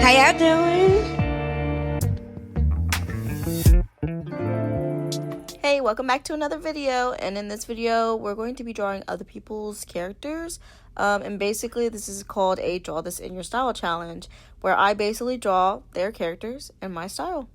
How y'all doing? Hey, welcome back to another video, and in this video we're going to be drawing other people's characters, and basically this is called a draw this in your style challenge, where I basically draw their characters in my style.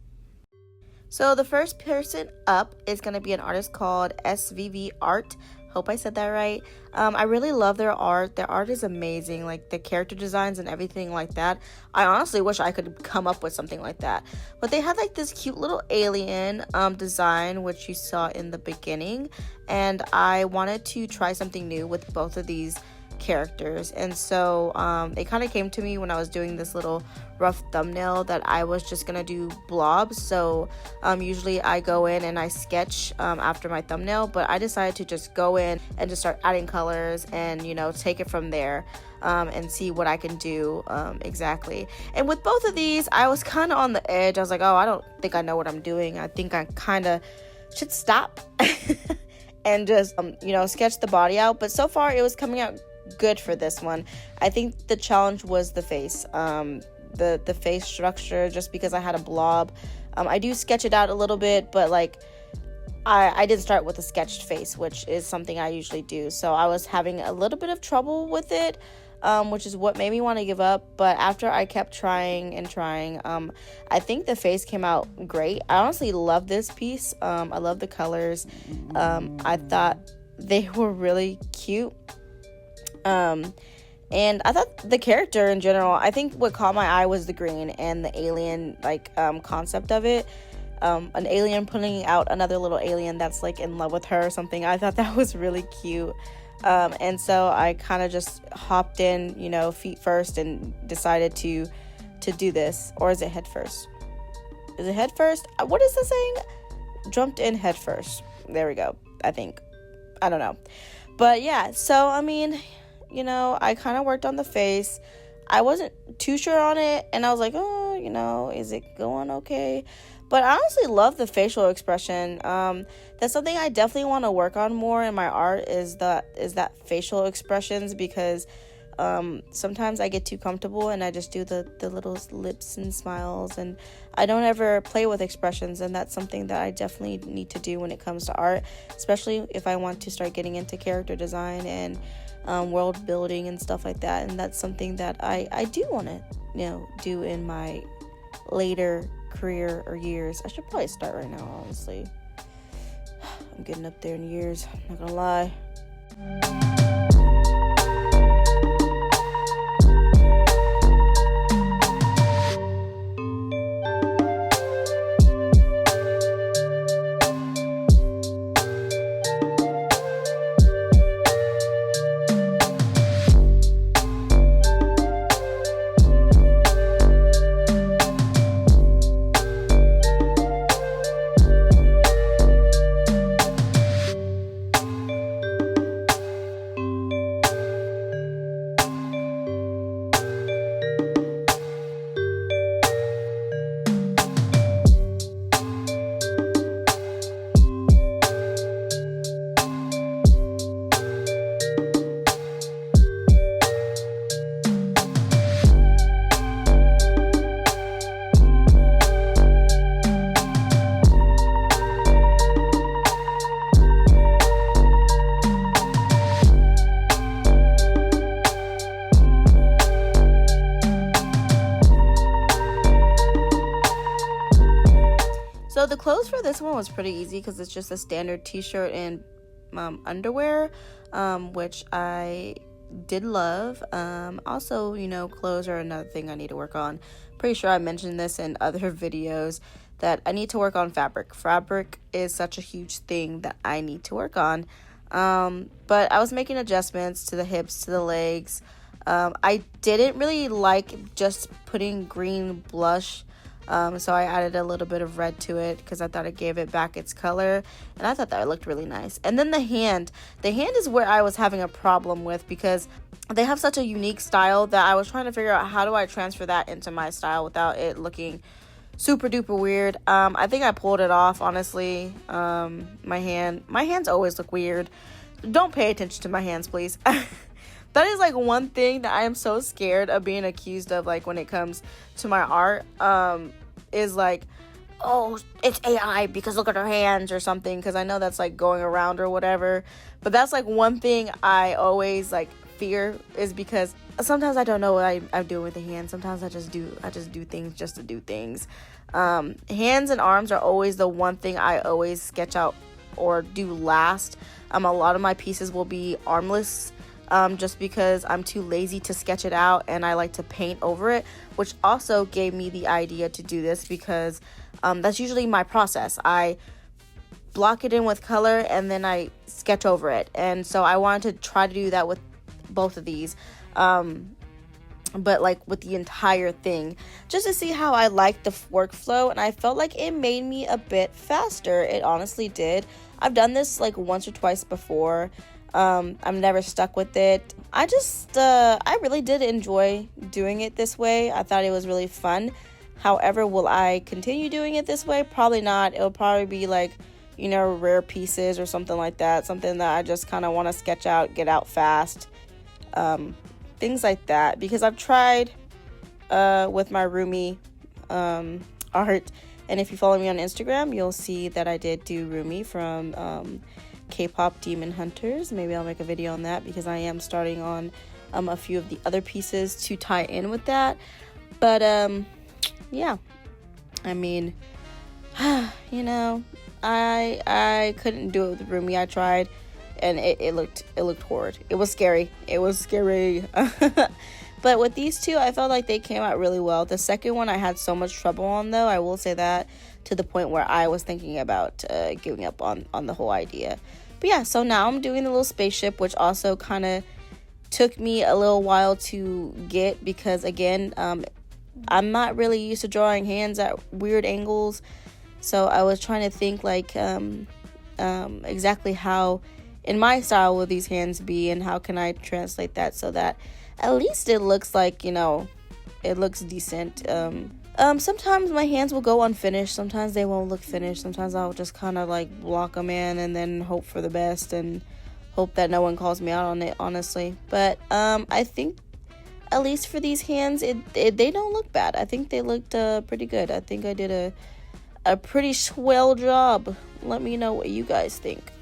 So the first person up is going to be an artist called SVV Art. Hope I said that right. I really love their art. Their art is amazing, like the character designs and everything like that. I honestly wish I could come up with something like that. But they had like this cute little alien design, which you saw in the beginning. And I wanted to try something new with both of these characters, and so it kind of came to me when I was doing this little rough thumbnail that I was just gonna do blobs. So usually I go in and I sketch after my thumbnail, but I decided to just go in and just start adding colors and, you know, take it from there and see what I can do exactly. And with both of these, I was kind of on the edge. I was like, oh, I don't think I know what I'm doing. I think I kind of should stop and just you know, sketch the body out. But so far it was coming out good for this one. I think the challenge was the face, the face structure, just because I had a blob. I do sketch it out a little bit, but like I did start with a sketched face, which is something I usually do. So I was having a little bit of trouble with it, which is what made me want to give up. But after I kept trying and trying, I think the face came out great. I honestly love this piece. I love the colors. I thought they were really cute. And I thought the character in general, I think what caught my eye was the green and the alien like concept of it. An alien pulling out another little alien that's like in love with her or something. I thought that was really cute. And so I kind of just hopped in, you know, feet first, and decided to do this. Or is it head first? Is it head first? What is the saying? Jumped in head first. There we go, I think. I don't know. But yeah, so I mean, you know, I kind of worked on the face. I wasn't too sure on it, and I was like, oh, you know, is it going okay? But I honestly love the facial expression. That's something I definitely want to work on more in my art, is that facial expressions, because sometimes I get too comfortable and I just do the little lips and smiles, and I don't ever play with expressions, and that's something that I definitely need to do when it comes to art, especially if I want to start getting into character design and world building and stuff like that. And that's something that I do want to, you know, do in my later career or years. I should probably start right now, honestly. I'm getting up there in years, I'm not gonna lie. So the clothes for this one was pretty easy, because it's just a standard t-shirt and underwear, which I did love. Also, you know, clothes are another thing I need to work on. Pretty sure I mentioned this in other videos, that I need to work on fabric. Fabric is such a huge thing that I need to work on. But I was making adjustments to the hips, to the legs. I didn't really like just putting green blush. So I added a little bit of red to it because I thought it gave it back its color, and I thought that it looked really nice. And then the hand is where I was having a problem with, because they have such a unique style that I was trying to figure out, how do I transfer that into my style without it looking super duper weird. I think I pulled it off, honestly. My hands always look weird. Don't pay attention to my hands, please. that is like one thing that I am so scared of being accused of, like when it comes to my art, is like, oh, it's AI because look at her hands or something, because I know that's like going around or whatever. But that's like one thing I always like fear, is because sometimes I don't know what I'm doing with the hands. Sometimes I just do things just to do things. Hands and arms are always the one thing I always sketch out or do last. A lot of my pieces will be armless, just because I'm too lazy to sketch it out and I like to paint over it, which also gave me the idea to do this, because that's usually my process. I block it in with color and then I sketch over it, and so I wanted to try to do that with both of these, but like with the entire thing, just to see how I like the workflow, and I felt like it made me a bit faster. It honestly did. I've done this like once or twice before. I'm never stuck with it. I really did enjoy doing it this way. I thought it was really fun. However, will I continue doing it this way? Probably not. It'll probably be like, rare pieces or something like that. Something that I just kind of want to sketch out, get out fast. Things like that. Because I've tried with my Rumi art. And if you follow me on Instagram, you'll see that I did do Rumi from K-pop Demon Hunters. Maybe I'll make a video on that, because I am starting on a few of the other pieces to tie in with that. But yeah, I mean, I couldn't do it with Rumi. I tried, and it looked horrid. It was scary. But with these two, I felt like they came out really well. The second one I had so much trouble on, though, I will say that, to the point where I was thinking about giving up on the whole idea. But yeah, so now I'm doing the little spaceship, which also kind of took me a little while to get, because again, I'm not really used to drawing hands at weird angles. So I was trying to think like exactly how in my style will these hands be, and how can I translate that so that at least it looks like, it looks decent. Sometimes my hands will go unfinished. Sometimes they won't look finished. Sometimes I'll just kind of like block them in and then hope for the best and hope that no one calls me out on it, honestly. But I think at least for these hands, they don't look bad. I think they looked pretty good. I think I did a pretty swell job. Let me know what you guys think.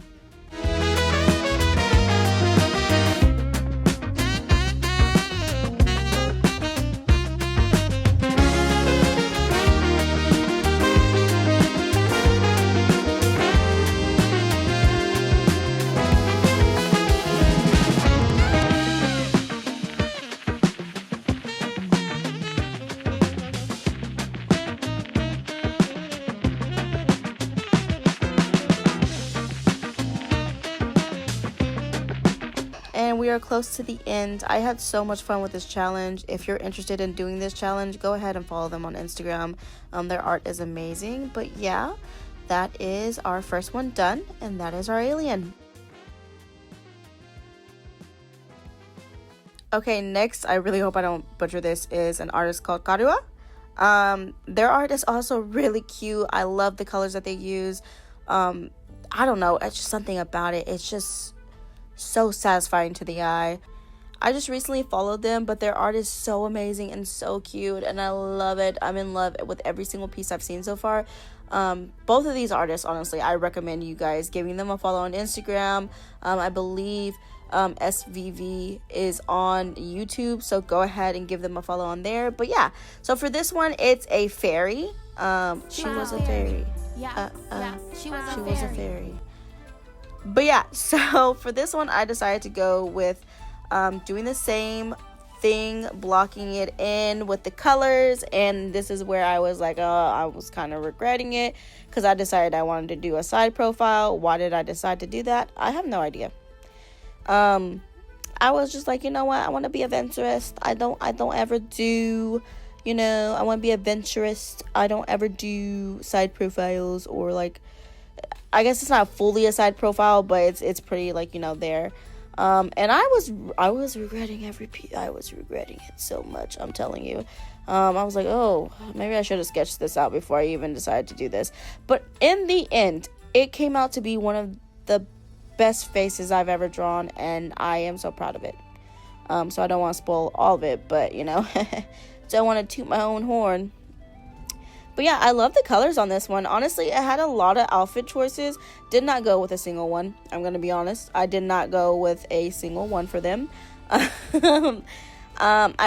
And we are close to the end. I had so much fun with this challenge. If you're interested in doing this challenge, go ahead and follow them on Instagram. Their art is amazing. But yeah, that is our first one done, and that is our alien. Okay, next, I really hope I don't butcher this, is an artist called Karu. Their art is also really cute. I love the colors that they use. I don't know, it's just something about it. It's just so satisfying to the eye. I just recently followed them, but their art is so amazing and so cute, and I love it. I'm in love with every single piece I've seen so far. Both of these artists, honestly, I recommend you guys giving them a follow on Instagram. I believe SVV is on YouTube, so go ahead and give them a follow on there. But yeah, so for this one, it's a fairy. She was a fairy. She was a fairy. But yeah, so for this one, I decided to go with doing the same thing, blocking it in with the colors. And this is where I was like, I was kind of regretting it, because I decided I wanted to do a side profile. Why did I decide to do that? I have no idea. I was just like, you know what? I want to be adventurous. I don't ever do, I want to be adventurous. I don't ever do side profiles, or like, I guess it's not fully a side profile, but it's pretty like, there. And I was regretting every piece. I was regretting it so much, I'm telling you. I was like, oh, maybe I should have sketched this out before I even decided to do this. But in the end, it came out to be one of the best faces I've ever drawn, and I am so proud of it. So I don't want to spoil all of it, but you know, don't want to toot my own horn. But yeah, I love the colors on this one. Honestly, it had a lot of outfit choices. Did not go with a single one. I'm going to be honest. I did not go with a single one for them. I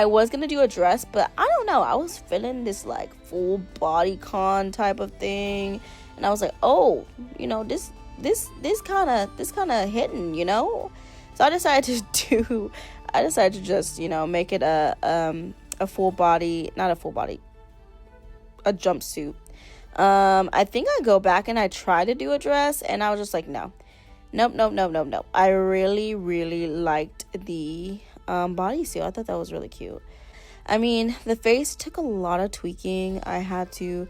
was going to do a dress, but I don't know. I was feeling this like full body con type of thing. And I was like, oh, you know, this kind of hitting, you know? So I decided to just, you know, make it a full body, not a full body, a jumpsuit. I think I go back and I try to do a dress, and I was just like, nope. I really liked the bodysuit. I thought that was really cute. I mean, the face took a lot of tweaking. I had to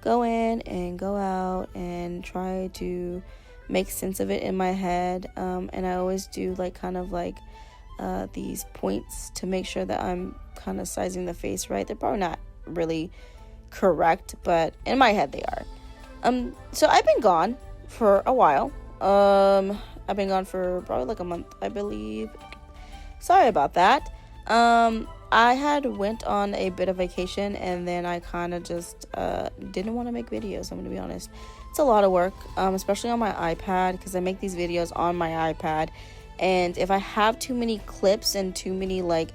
go in and go out and try to make sense of it in my head, and I always do like kind of like these points to make sure that I'm kind of sizing the face right. They're probably not really correct, but in my head they are. So I've been gone for a while. I've been gone for probably like a month, I believe. Sorry about that. I had went on a bit of vacation, and then I kind of just didn't want to make videos. I'm gonna be honest. It's a lot of work, especially on my iPad, because I make these videos on my iPad, and if I have too many clips and too many like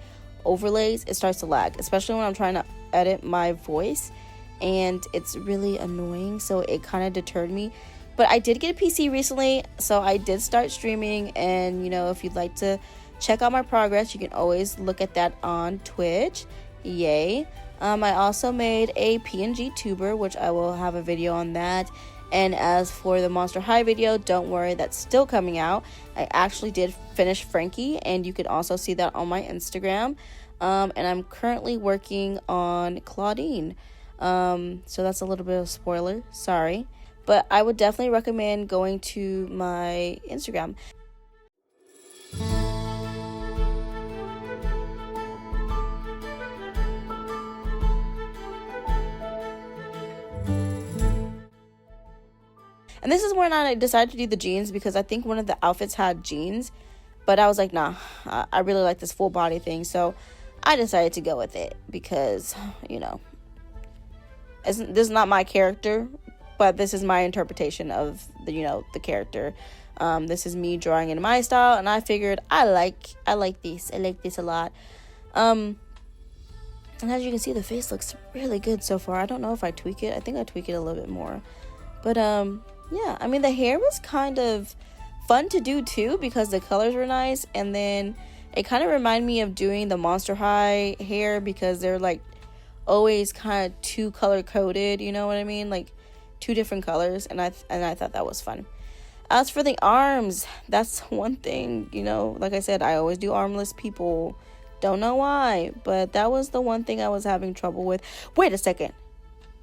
overlays, it starts to lag, especially when I'm trying to edit my voice, and it's really annoying. So it kind of deterred me. But I did get a PC recently, so I did start streaming, and you know, if you'd like to check out my progress, you can always look at that on Twitch. Yay. I also made a PNG tuber, which I will have a video on that. And as for the Monster High video, don't worry, that's still coming out. I actually did finish Frankie, and you can also see that on my Instagram. And I'm currently working on Claudine. So that's a little bit of spoiler, sorry. But I would definitely recommend going to my Instagram. And this is when I decided to do the jeans, because I think one of the outfits had jeans. But I was like, nah, I really like this full body thing. So I decided to go with it because, you know, this is not my character, but this is my interpretation of the, you know, the character. This is me drawing in my style, and I figured I like this. I like this a lot. And as you can see, the face looks really good so far. I don't know if I tweak it. I think I tweak it a little bit more. But yeah, I mean, the hair was kind of fun to do too, because the colors were nice, and then it kind of reminded me of doing the Monster High hair, because they're like always kind of two color coded, you know what I mean, like two different colors, and I thought that was fun. As for the arms, that's one thing, you know, like I said, I always do armless people, don't know why, but that was the one thing I was having trouble with. Wait a second,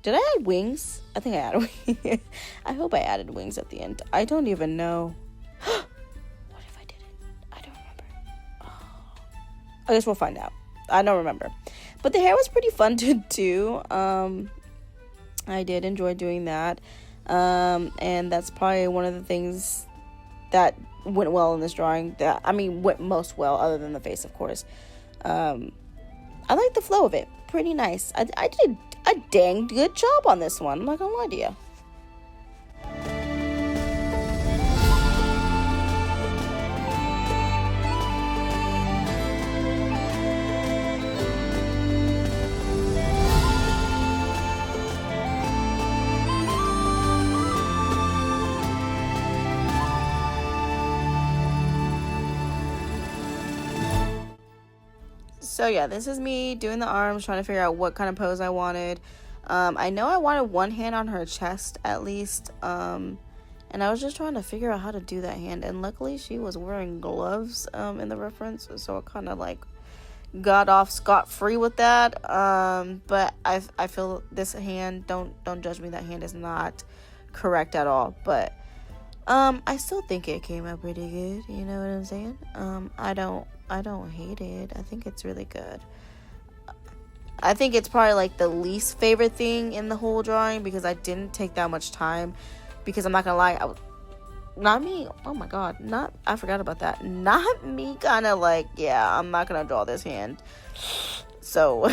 did I add wings? I think I added wings. I hope I added wings at the end. I don't even know. What if I didn't? I don't remember. Oh. I guess we'll find out. I don't remember. But the hair was pretty fun to do. I did enjoy doing that. And that's probably one of the things that went well in this drawing. That, I mean, went most well, other than the face, of course. I like the flow of it. Pretty nice. I did a dang good job on this one. I'm not gonna lie to you. So yeah, this is me doing the arms, trying to figure out what kind of pose I wanted. I know I wanted one hand on her chest at least, and I was just trying to figure out how to do that hand, and luckily she was wearing gloves in the reference, so it kind of like got off scot-free with that. But I feel this hand, don't judge me, that hand is not correct at all, but I still think it came out pretty good, you know what I'm saying? I don't hate it. I think it's really good. I think it's probably like the least favorite thing in the whole drawing, because I didn't take that much time, because I'm not gonna lie, not me. Oh my god, I forgot about that. Not me kind of like, yeah, I'm not gonna draw this hand. So,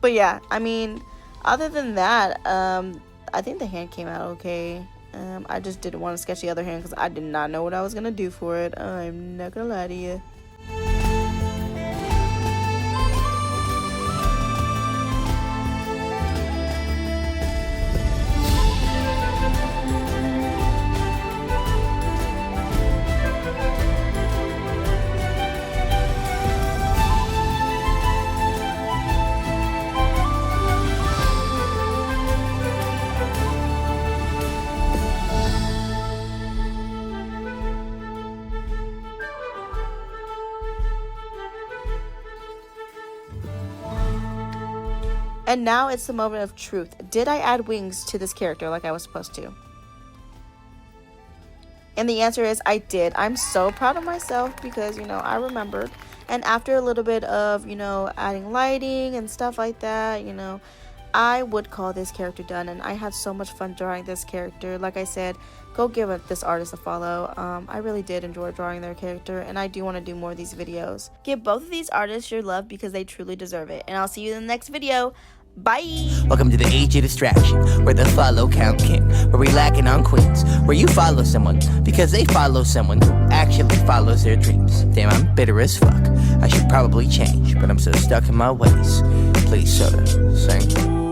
but yeah, I mean, other than that, I think the hand came out okay. I just didn't want to sketch the other hand because I did not know what I was gonna do for it. I'm not gonna lie to you. And now it's the moment of truth. Did I add wings to this character like I was supposed to? And the answer is I did. I'm so proud of myself because, you know, I remembered. And after a little bit of, you know, adding lighting and stuff like that, you know, I would call this character done. And I had so much fun drawing this character. Like I said, go give this artist a follow. I really did enjoy drawing their character, and I do want to do more of these videos. Give both of these artists your love because they truly deserve it. And I'll see you in the next video. Bye! Welcome to the age of distraction, where the follow count king, where we lacking on queens, where you follow someone because they follow someone who actually follows their dreams. Damn, I'm bitter as fuck. I should probably change, but I'm so stuck in my ways. Please, soda, sing.